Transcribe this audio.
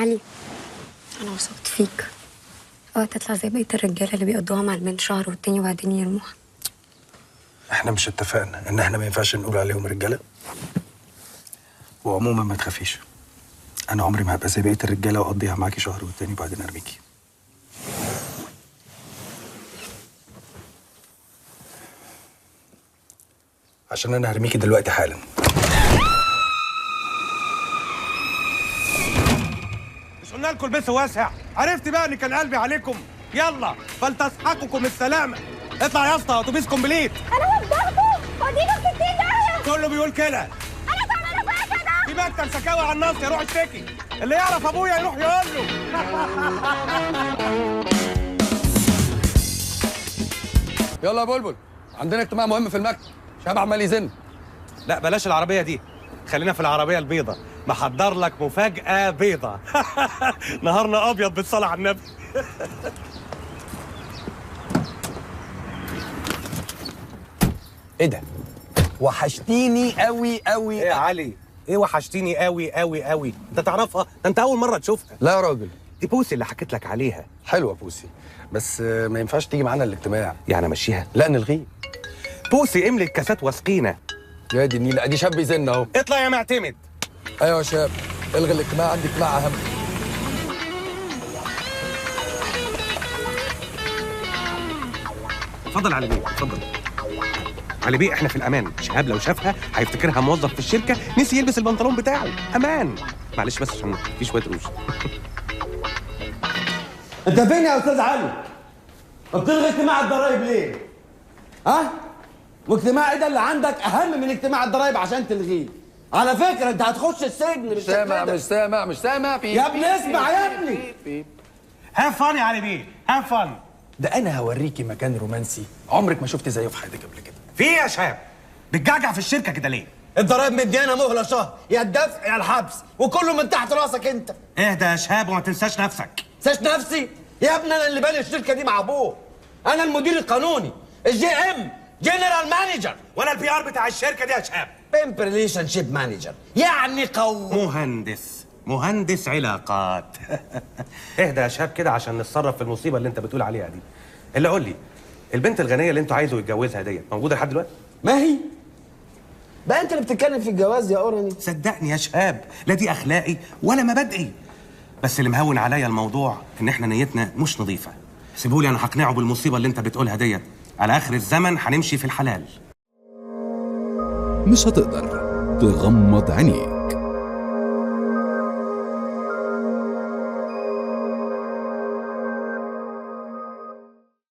علي، انا وثقت فيك. اوعى تطلع زي بقيه الرجاله اللي بيقضوها مع البنت شهر والتاني وبعدين يرموها. احنا مش اتفقنا ان احنا ما ينفعش نقول عليهم رجاله؟ وعموما ما تخافيش، انا عمري ما هبقى زي بقيه الرجاله واقضيها معاكي شهر والتاني وبعدين ارميكي. عشان انا هرميكي دلوقتي حالا. مش قلنا لكم البس واسع؟ عرفت بقى ان كان قلبي عليكم. يلا فلتسحقكم السلامه. اطلع يا اسطى، اتوبيس كومبليت. انا وضحته ودينا في 60 داهيه. كله بيقول كده. انا كمان فيها كده. في مكتب شكاوى على النص، يروح اشتكي. اللي يعرف ابويا يروح يقول له. يلا يا بلبل، عندنا اجتماع مهم في المكتب. شهاب عمال يزن. لا بلاش العربيه دي، خلينا في العربيه البيضه. محضر لك مفاجاه بيضه. نهارنا ابيض بالصلاه على النبي. ايه ده؟ وحشتيني قوي قوي. ايه يا علي؟ ايه وحشتيني قوي قوي قوي؟ انت تعرفها؟ ده انت اول مره تشوفها. لا يا راجل، دي بوسي اللي حكيت لك عليها. حلوه بوسي، بس ما ينفعش تيجي معانا الاجتماع. يعني امشيها؟ لا نلغيه. بوسي املي الكاسات واسقينا. يا دي النيله، ادي شاب يزن اهو. اطلع يا معتمد. ايوه يا شاب، الغي الاجتماع، عندي اجتماع اهم. اتفضل علي بيه، اتفضل. علي بيه احنا في الامان. شهاب لو شافها هيفتكرها موظف في الشركه نسي يلبس البنطلون بتاعه. امان. معلش بس عشان في شويه روج. انت فين يا استاذ علي؟ بتلغي اجتماع الضرايب ليه؟ ها؟ واجتماع ايه ده اللي عندك اهم من اجتماع الضرايب عشان تلغيه؟ على فكره انت هتخش السجن بالشكل ده. مش سامع يا ابني اسمع يا ابني. هاف فن يا علي بيه، هاف فن. ده انا هوريكي مكان رومانسي عمرك ما شفت زيه في حياتك قبل كده. في ايه يا شهاب؟ بتجعجع في الشركه كده ليه؟ الضرايب مديانا مهله شهر، يا الدفع يا الحبس، وكله من تحت راسك انت. اهدى يا شهاب وما تنساش نفسك. ساش نفسي؟ يا ابني انا اللي باني الشركه دي مع ابوه. انا المدير القانوني، الجي ام، جنرال مانجر. وانا البي ار بتاع الشركه دي يا شهاب. بيمب ريليشن شيب مانجر، يعني مهندس علاقات. اهدى يا شهاب كده عشان نتصرف في المصيبه اللي انت بتقول عليها دي. اللي قول لي، البنت الغنيه اللي انتوا عايزه يتجوزها ديت موجوده لحد دلوقتي؟ ما هي بقى انت اللي بتتكلم في الجواز يا اوراني. صدقني يا شهاب، لا دي اخلاقي ولا مبادئي. بس اللي مهون عليا الموضوع ان احنا نيتنا مش نظيفه. سيبولي انا هقنعه بالمصيبه اللي انت بتقولها ديت. على اخر الزمن هنمشي في الحلال. مش هتقدر تغمض عينيك.